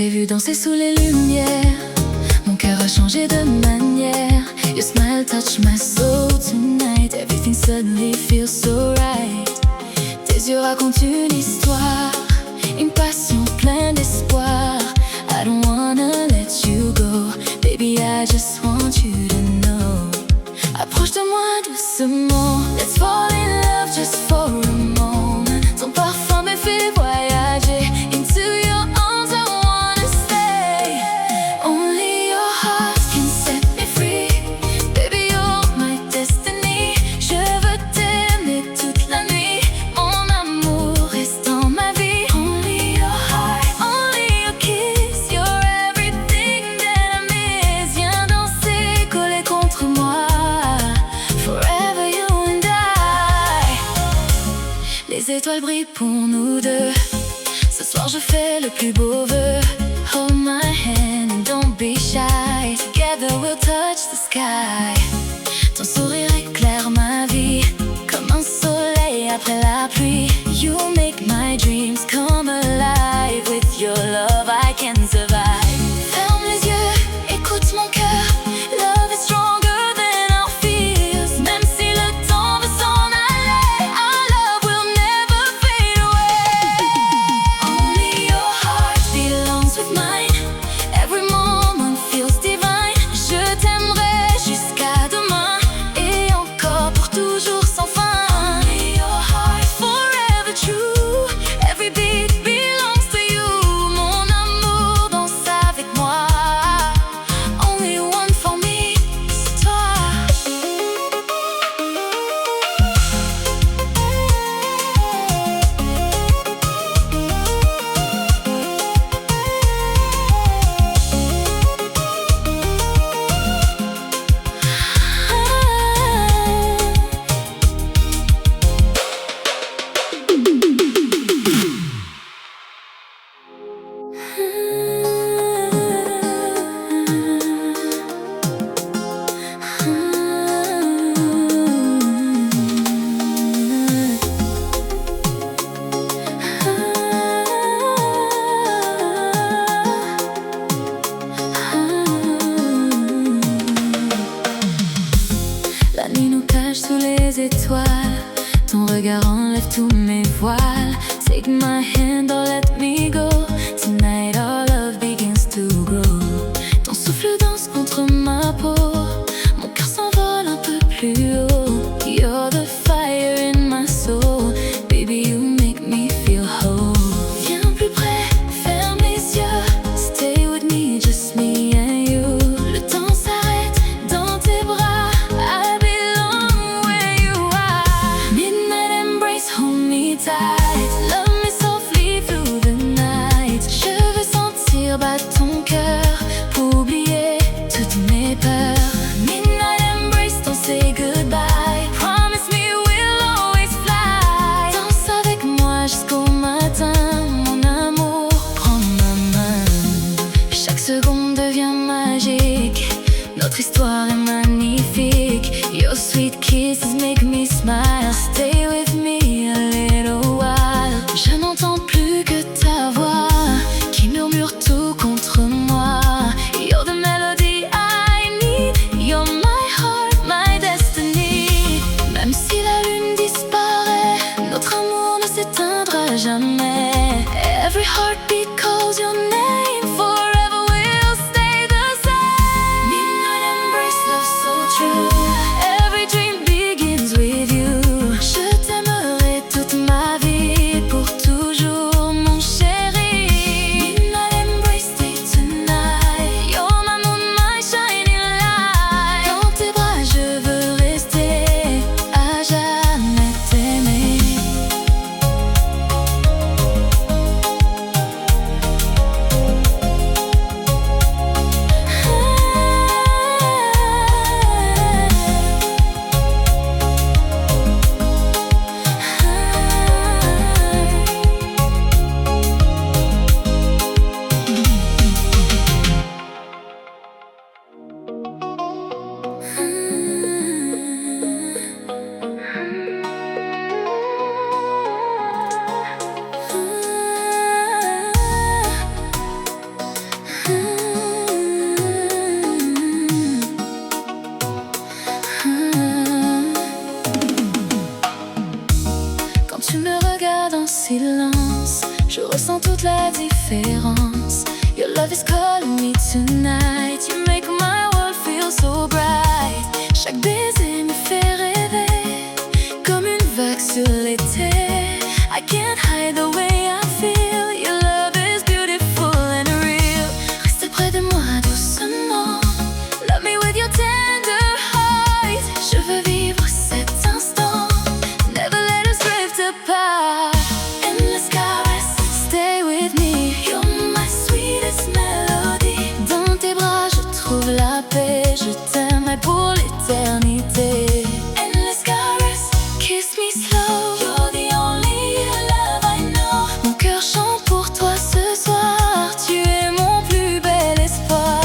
t'ai vu danser sous les lumières, mon cœur a changé de manière. Your smile touched my soul tonight. Everything suddenly feels so right. Tes yeux racontent une histoire, une passion pleine d'espoir. I don't wanna let you go, baby, I just want you to know. Approche de moi doucement, let's fall in love just for a moment. Ton parfum me fait voyager into your arms, I wanna stay. Only your heart can set me free. Baby, you're my destiny. Je veux t'aimer toute la nuit. Mon amour reste dans ma vie. Only your heart, only your kiss. You're everything that I miss. Viens danser, collé contre moi. Forever you and I. Les étoiles brillent pour nous deux. Ce soir je fais le plus beau vœu. Hold my hand and don't be shy. Together we'll touch the sky. Ton sourire éclaire ma vie comme un soleil après la pluie. You make my dreams come alive. With your love I can survive. Ferme les yeux, écoute mon cœur. Love is stronger than our fears. Même si le temps veut s'en aller, our love will never fade away. Only your heart belongs with mine. Every moment feels divine. Je t'aimerai jusqu'à demain et encore pour toujours sans fin. Only your heart, forever true. Every beat belongs to you. Mon amour danse avec moi. Only one for me, c'est toi. La nuit nous cache sous les étoiles. Ton regard enlève tous mes voiles. Take my hand, don't let me go. Tonight our love begins to grow. Ton souffle danse contre ma peau. Mon cœur s'envole un peu plus haut. You're the fire in my soul. Baby, you make me feel whole. Viens plus près, ferme les yeux. Stay with me, just me and you. Le temps s'arrête dans tes bras. I belong where you are. Midnight embrace, hold me tight. Love me softly through the night. Je veux sentir battre ton cœur pour oublier toutes mes peurs. Midnight embrace, don't say goodbye. Promise me we'll always fly. Danse avec moi jusqu'au matin. Mon amour, prends ma main. Chaque seconde devient magique. Notre histoire est magnifique. Your sweet kisses make me smile. Stay with me a little while. Je n'entends plus que ta voix qui murmure tout contre moi. You're the melody I need. You're my heart, my destiny. Même si la lune disparaît, notre amour ne s'éteindra jamais. Every heartbeat calls your name. Forever we'll stay the same. Midnight embrace, love so true. Every dream begins with you. Je t'aimerai toute ma vie pour toujours. Je ressens toute la différence. Your love is calling me tonight. You make my world feel so bright. Chaque baiser me fait rêver, comme une vague sur l'été. I can't hide the way I feel. Your love is beautiful and real. Reste près de moi doucement. Love me with your tender heart. Je veux vivre cet instant. Never let us drift apart. Endless caress, stay with me. You're my sweetest melody. Dans tes bras je trouve la paix. Je t'aimerai pour l'éternité. Endless caress, kiss me slow. You're the only love I know. Mon cœur chante pour toi ce soir. Tu es mon plus bel espoir.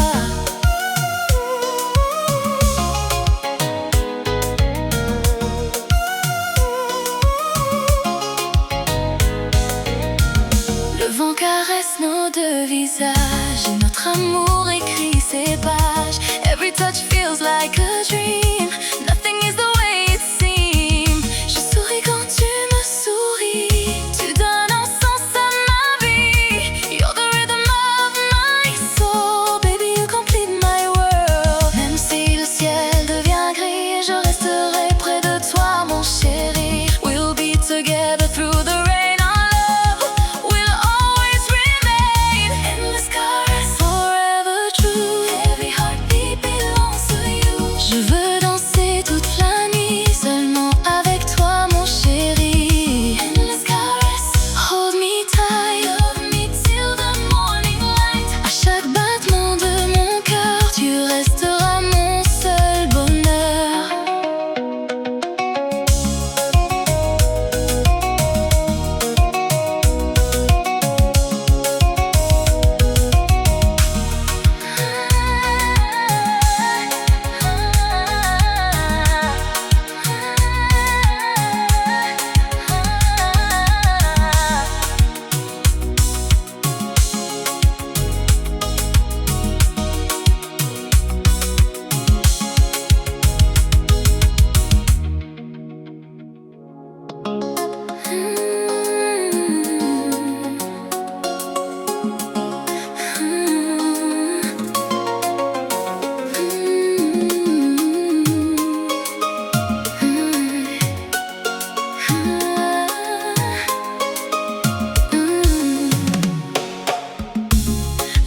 Le vent caresse nos deux visages et notre amour écrit ses pages. Every touch feels like a dream. Nothing is the way it seems. Je souris quand tu me souris. Tu donnes un sens à ma vie. You're the rhythm of my soul. Baby, you complete my world. Même si le ciel devient gris, je resterai près de toi, mon chéri. We'll be together through the rain. Our love will always remain. Endless caress, forever true. Every heartbeat belongs to you. Je veux danser toute la nuit, seulement avec toi, mon chéri. Endless caress, hold me tight. Love me till the morning light. À chaque battement de mon cœur, tu resteras mon seul bonheur.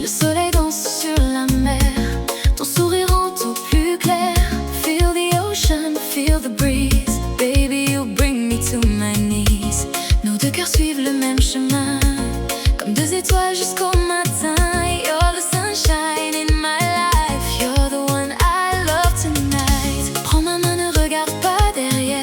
Le soleil danse sur la mer, ton sourire rend tout plus clair. Feel the ocean, feel the breeze. Baby, you bring me to my knees. Nos deux cœurs suivent le même chemin, comme deux étoiles jusqu'au matin. You're the sunshine in my life. You're the one I love tonight. Prends ma main, ne regarde pas derrière.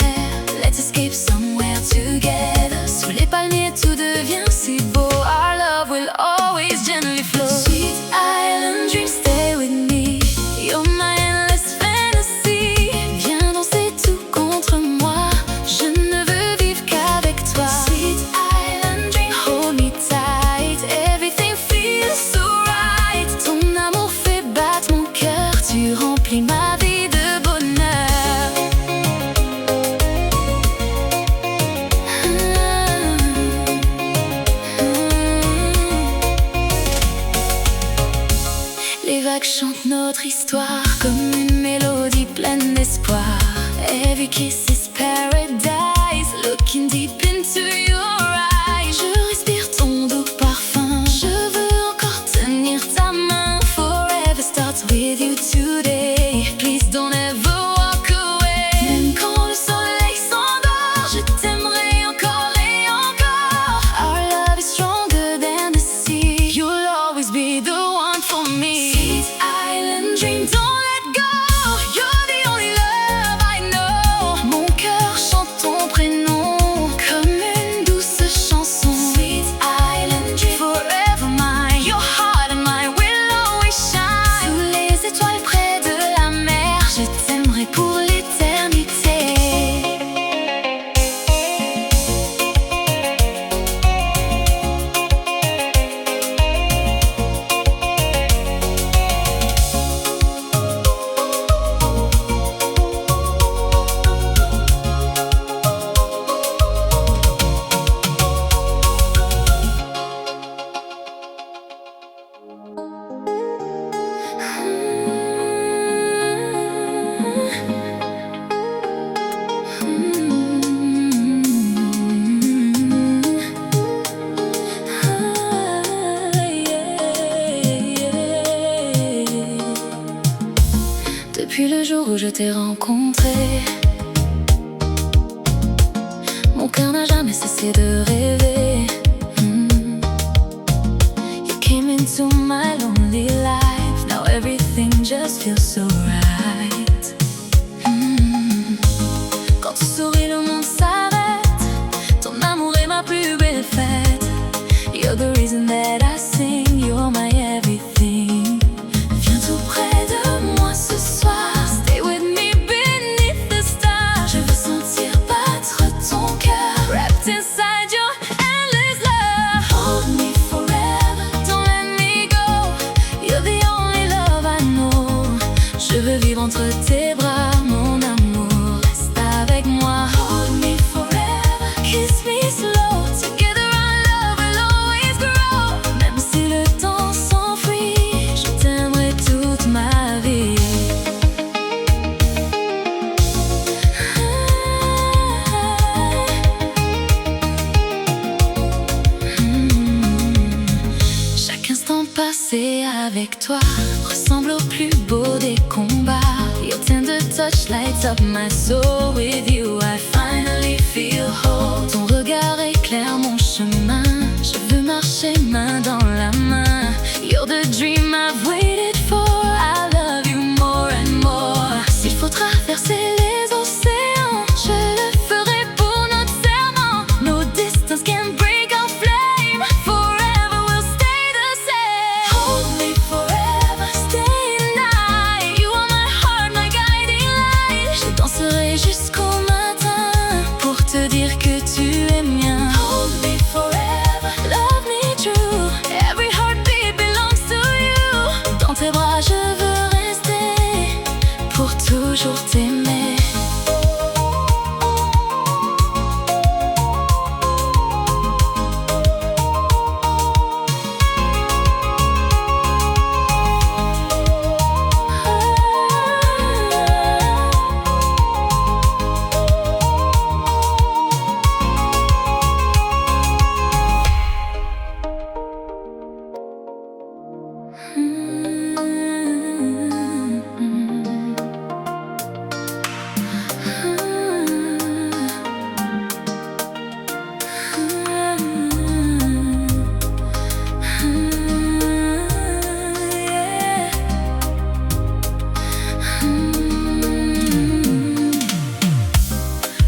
Let's escape somewhere together. Sous les palmiers, tout devient si beau. Our love will always gently flow. Sweet island dream, stay with me. You're my endless fantasy. Viens danser tout contre moi. Je ne veux vivre qu'avec toi. Sweet island dream, hold me tight. Everything feels so right. Ton amour fait battre mon cœur. Tu remplis ma vie de bonheur. Les vagues chantent notre histoire comme une mélodie pleine d'espoir. Every kiss is paradise. Looking deep into your eyes. Je respire ton doux parfum. Je veux encore tenir ta main. Forever starts with you today. Please don't ever walk away. Même quand le soleil s'endort, je t'aimerai encore et encore. Our love is stronger than the sea. You'll always be the one for me. Sweet island dream, don't let go. You're the only love I know. Mon Depuis le jour où je t'ai rencontré, mon cœur n'a jamais cessé de rêver. You came into my lonely life. Now everything just feels so right. Quand tu souris, le monde s'arrête. Ton amour est ma plus belle fête. You're the reason that I sing. You're my everything. Viens tout près de moi ce soir. Stay with me beneath the stars. Je veux sentir battre ton cœur. Wrapped inside your endless love. Hold me forever. Don't let me go. You're the only love I know. Je veux vivre entre tes bras, mon amour. Reste avec moi. Hold me forever. Kiss me slow. Together our love will always grow. Même si le temps s'enfuit, je t'aimerai toute ma vie. Chaque instant passé avec toi ressemble au plus beau des combats. Your tender touch lights up my soul. With you I finally feel whole. Ton regard éclaire mon chemin. Je veux marcher main dans la main. You're the dream I've waited for. I love you more and more. S'il faut traverser les océans, je le ferai pour notre serment. No distance can break our flame. Forever we'll stay the same. Hold me forever, stay night. You are my heart, my guiding light. Je danserai jusqu'au matin pour te dire que tu es mien. Hold me forever, love me true. Every heartbeat belongs to you. Dans tes bras je veux rester pour toujours t'aimer.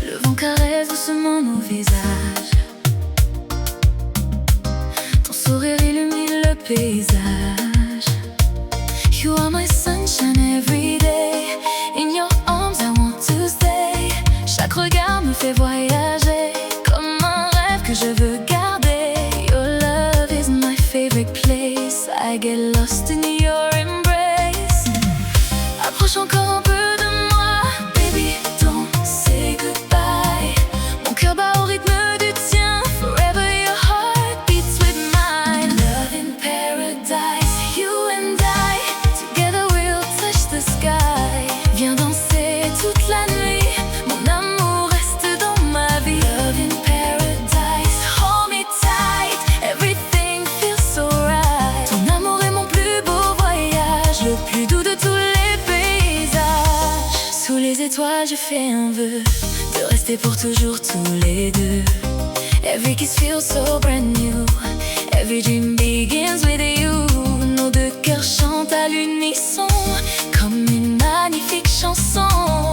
Le vent caresse doucement nos visages. Ton sourire illumine le paysage. You are my sunshine every day. In your arms I want to stay. Chaque regard me fait voyager, comme un rêve que je veux garder. Your love is my favorite place. I get lost in your embrace. Approche encore un peu de moi, baby, don't say goodbye. Mon cœur bat au rythme du tien. Forever your heart beats with mine. Love in paradise, you and I. Together we'll touch the sky. Viens danser toute la nuit. Mon amour reste dans ma vie. Love in paradise, hold me tight. Everything feels so right. Ton amour est mon plus beau voyage, le plus doux de tous les paysages. Sous les étoiles je fais un vœu de rester pour toujours tous les deux. Every kiss feels so brand new. Every dream begins with you. Nos deux cœurs chantent à l'unisson, comme une magnifique chanson.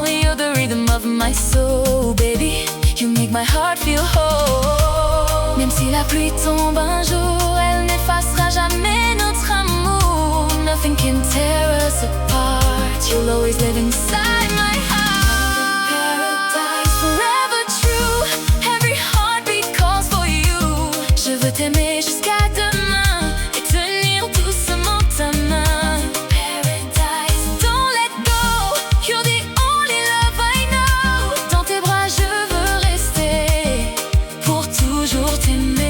You're the rhythm of my soul, baby. You make my heart feel whole. Même si la pluie tombe un jour, elle n'effacera jamais notre amour. Nothing can tear us apart. You'll always live inside my heart. Paradise, forever true. Every heartbeat calls for you. Je veux t'aimer jusqu'à demain et tenir doucement ta main. Paradise, don't let go. You're the only love I know. Dans tes bras je veux rester pour toujours t'aimer.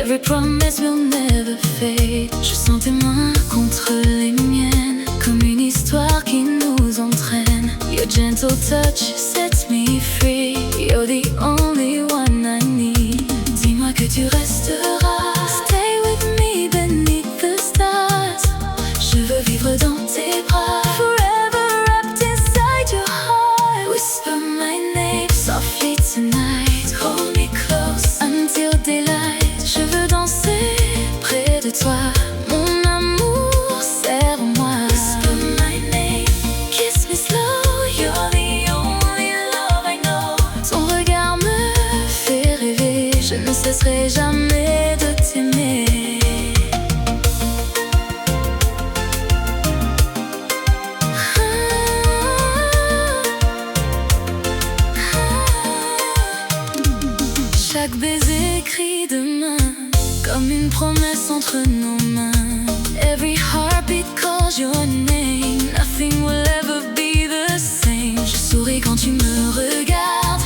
Every promise will never fade. Je sens tes mains contre les miennes, comme une histoire qui nous entraîne. Your gentle touch sets me free. You're the only one I need. Dis-moi que tu resteras. Stay with me beneath the stars. Je veux vivre dans tes bras, forever wrapped inside your heart. Whisper my name softly tonight. Hold me close until daylight. Je veux danser près de toi. Mon amour, serre-moi. Whisper my name, kiss me slow. You're the only love I know. Ton regard me fait rêver. Je ne cesserai jamais de t'aimer. Chaque baiser crie demain, comme une promesse entre nos mains. Every heartbeat calls your name. Nothing will ever be the same. Je souris quand tu me regardes.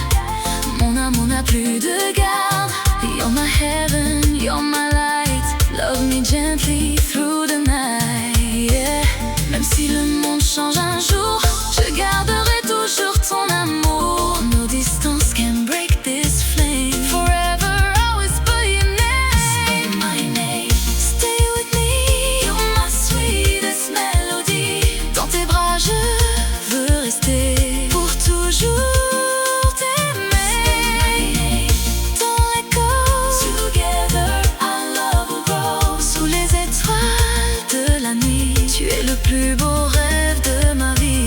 Mon amour n'a plus de garde. You're my heaven, you're my light. Love me gently through the night, yeah. Même si le monde change un jour, je garderai toujours ton amour. No distance can break this flame. Forever I'll whisper your name. Say my name, stay with me. You're my sweetest melody. Dans tes bras je veux rester pour toujours. Tu es le plus beau rêve de ma vie.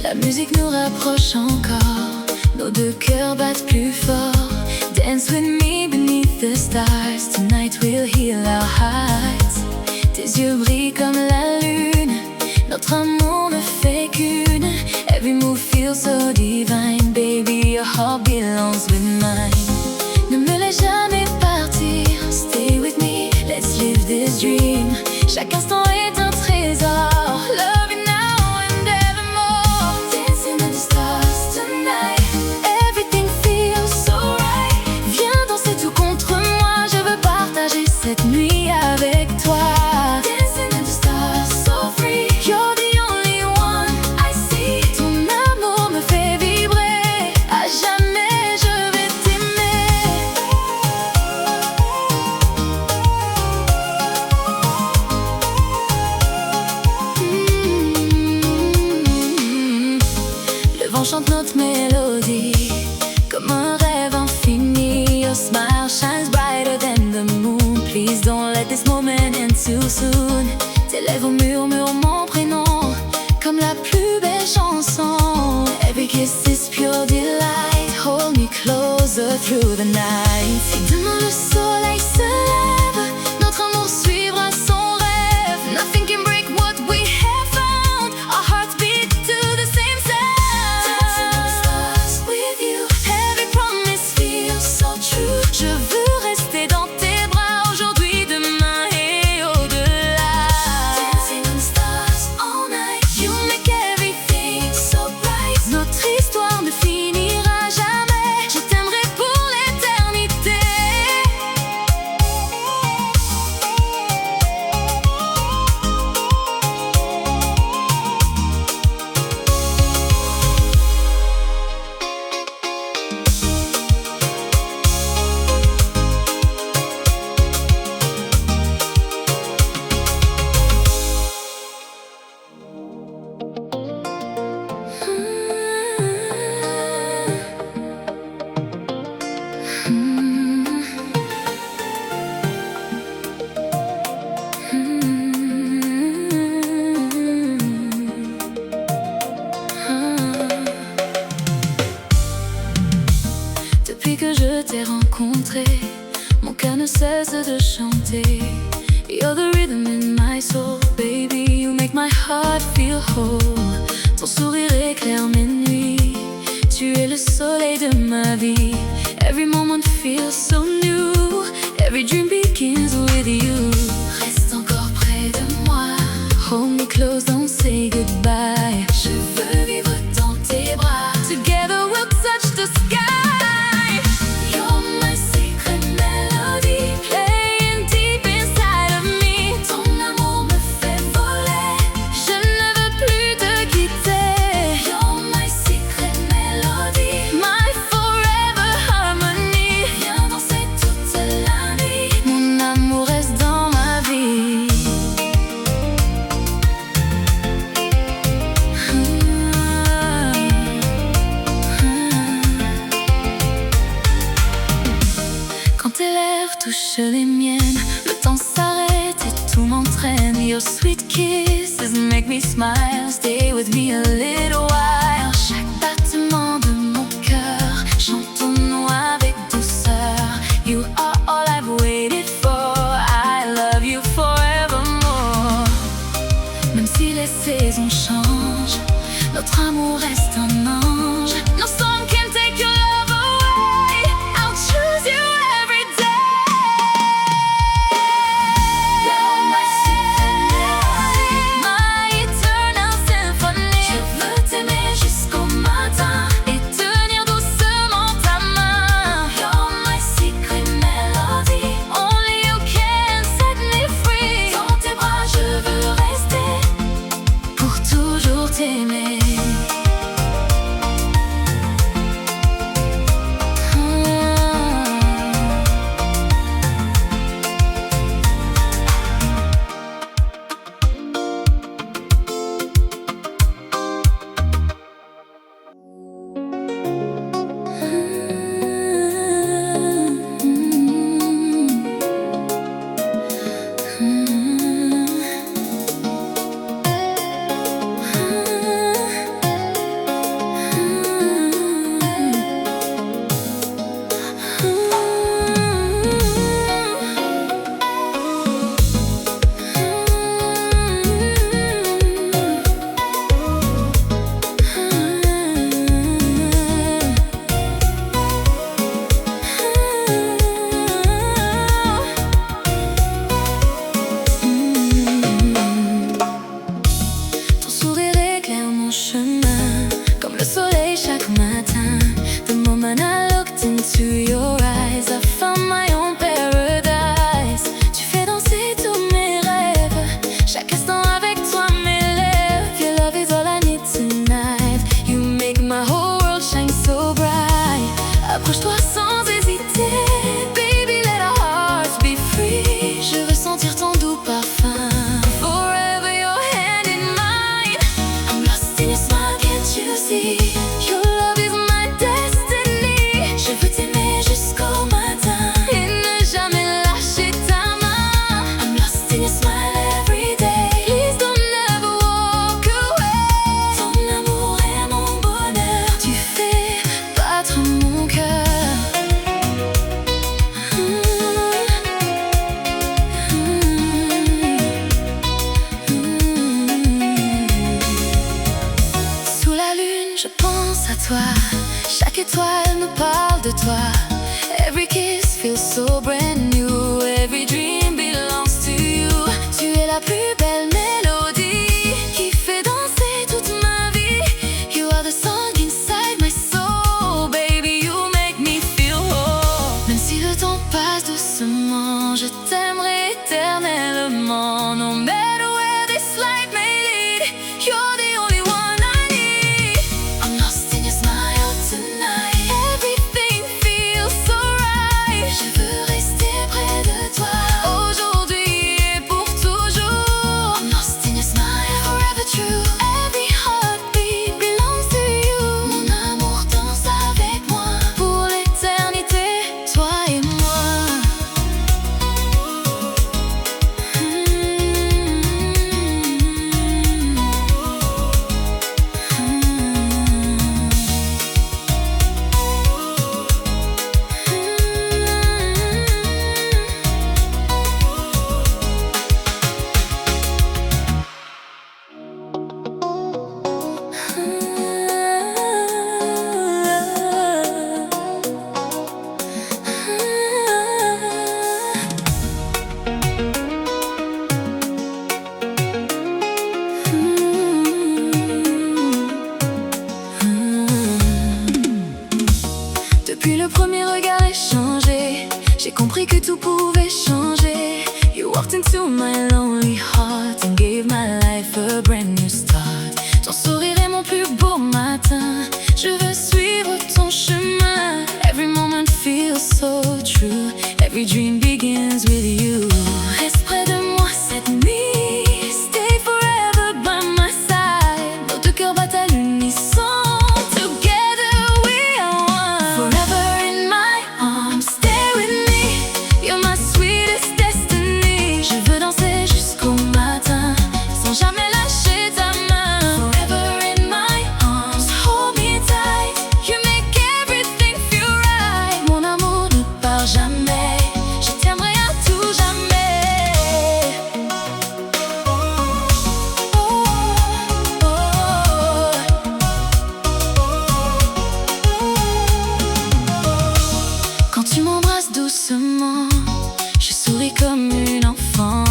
La musique nous rapproche encore, nos deux cœurs battent plus fort. Dance with me beneath the stars. Tonight we'll heal our hearts. Tes yeux brillent comme la lune. Notre amour ne fait qu'une. Every move feels so divine. Baby, your heart belongs with mine. Ne me laisse jamais partir. Stay with me, let's live this dream. Chaque instant est un trésor. Love you now and evermore. Dancing in the stars tonight. Everything feels so right. Viens danser tout contre moi. Je veux partager cette nuit avec toi. Dancing in the stars, so free. You're the only one I see. Ton amour me fait vibrer. À jamais je vais t'aimer. Le vent chante notre mélodie comme un rêve infini. Your smile shines brighter than the moon. Please don't let this moment end too soon. Tes lèvres murmurent mon prénom comme la plus belle chanson. Every kiss is pure delight. Hold me closer through the night. Si demain le soleil se lève, notre amour suivra son rêve. Nothing can break what we have found. Our hearts beat to the same sound. Dancing in the stars with you. Every promise feels so true. Je veux rester dans tes bras aujourd'hui, demain et au-delà. rencontrer, mon cœur ne cesse de chanter. You're the rhythm in my soul, baby, you make my heart feel whole. Ton sourire éclaire mes nuits, tu es le soleil de ma vie. Every moment feels so new, every dream begins with you. Reste encore près de moi, hold me close, don't say goodbye. Je veux vivre dans tes bras, together we'll touch the sky. You're my secret melody, playing deep inside of me. Ton amour me fait voler, je ne veux plus te quitter. You're my secret melody, my forever harmony. Viens danser toute la nuit, mon amour reste dans ma vie. Quand tes lèvres touchent les miennes, le temps s'arrête et tout m'entraîne. Your sweet kisses make me smile, stay with me a little while. Chaque battement de mon cœur, chantons-nous avec douceur. You are all I've waited for, I love you forevermore. Même si les saisons changent, notre amour reste un ange. No song can take your love away, I'll choose you every day. You're my secret melody, my eternal symphony. Je veux t'aimer jusqu'au matin et tenir doucement ta main. You're my secret melody, only you can set me free. Dans tes bras je veux rester, pour toujours t'aimer. Ton sourire éclaire mon chemin, comme le soleil chaque matin. The moment I looked into your eyes, I found my own paradise. Tu fais danser tous mes rêves, chaque instant avec toi m'élève. Your love is all I need tonight, you make my whole world shine so bright. Approche-toi sans hésiter, baby, let our hearts be free. Je veux sentir ton doux parfum, forever your hand in mine. I'm lost in your smile, can't you see? Your love is my destiny. Je veux t'aimer jusqu'au matin et ne jamais lâcher ta main. I'm lost in your smile every day, please don't never walk away. Ton amour est mon bonheur, tu fais battre mon cœur. Sous la lune, je pense à toi, chaque étoile me parle de toi. Every kiss feels so brand new, every dream belongs to you. Tu es la plus belle mélodie qui fait danser toute ma vie. You are the song inside my soul, baby, you make me feel whole. Même si le temps passe doucement, je t'aimerai éternellement. No matter where this life may lead, you're the only one I need. I'm lost in your smile tonight, everything feels so right. Je veux rester Depuis le premier regard échangé, j'ai compris que tout pouvait changer. You walked into my lonely heart and gave my life a brand new start. Ton sourire est mon plus beau matin, je veux suivre ton chemin. Every moment feels so true, every dream begins with you. Reste près de moi cette nuit, stay forever by my side. Nos deux cœurs battent à l'unisson, together we are one. Forever in my arms, stay with me, you're my sweetest destiny. Je veux danser jusqu'au matin, sans jamais lâcher ta main. Forever in my arms, hold me tight, you make everything feel right. Mon amour ne part jamais, je t'aimerai à tout jamais. Quand tu m'embrasses doucement, je souris comme une enfant.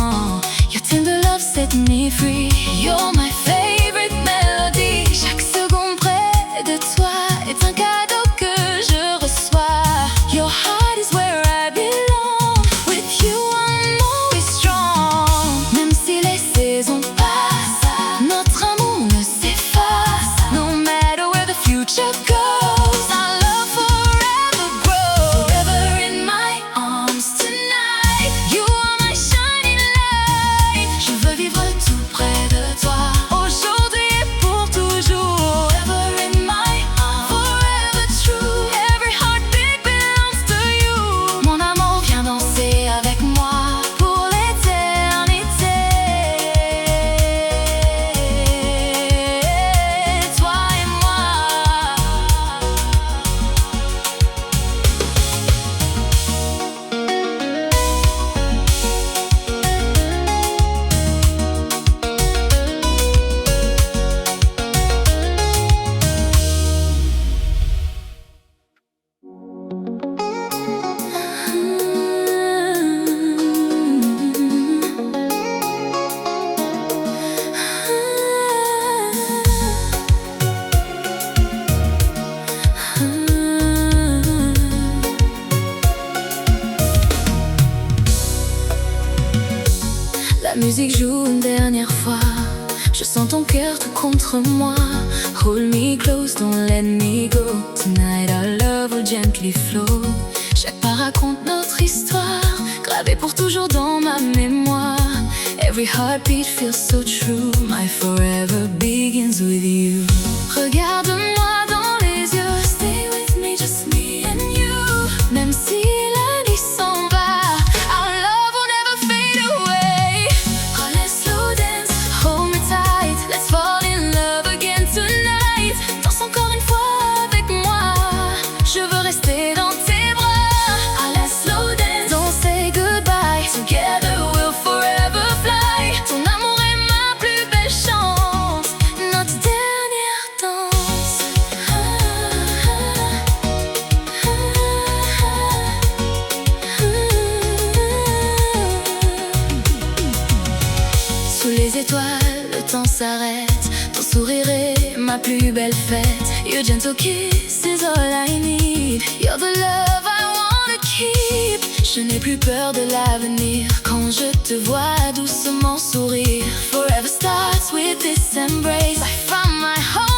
Your tender love set me free, you're my favorite melody. Chaque seconde près de toi est un cadeau que je reçois. Your heart is where I belong, with you I'm always strong. Même si les saisons passent, notre amour ne s'efface. No matter where the future goes, our love forever grows. Forever in my arms tonight, you are my shining light. Je veux vivre tout près de toi, aujourd'hui et pour toujours. Forever in my arms, forever true, every heartbeat belongs to you. Mon amour, viens danser avec moi pour l'éternité. Toi et moi. La musique joue une dernière fois, je sens ton cœur tout contre moi. Hold me close, don't let me go. Tonight our love will gently flow. Chaque pas raconte notre histoire, gravée pour toujours dans ma mémoire. Every heartbeat feels so true, my forever begins with you. Regarde-moi dans les yeux, stay with me, just me and you. Même si la nuit s'en va, our love will never fade away. Oh, let's slow dance, hold me tight, let's fall in love again tonight. Danse encore une fois avec moi, je veux rester dans tes bras. Oh, let's slow dance, don't say goodbye, together we'll forever fly. Ton amour est ma plus belle chance, notre dernière danse. Sous les étoiles, le temps s'arrête. Ton sourire est ma plus belle fête. Your gentle kiss is all I need. You're the love I wanna keep. Je n'ai plus peur de l'avenir quand je te vois doucement sourire. Forever starts with this embrace. I found my home.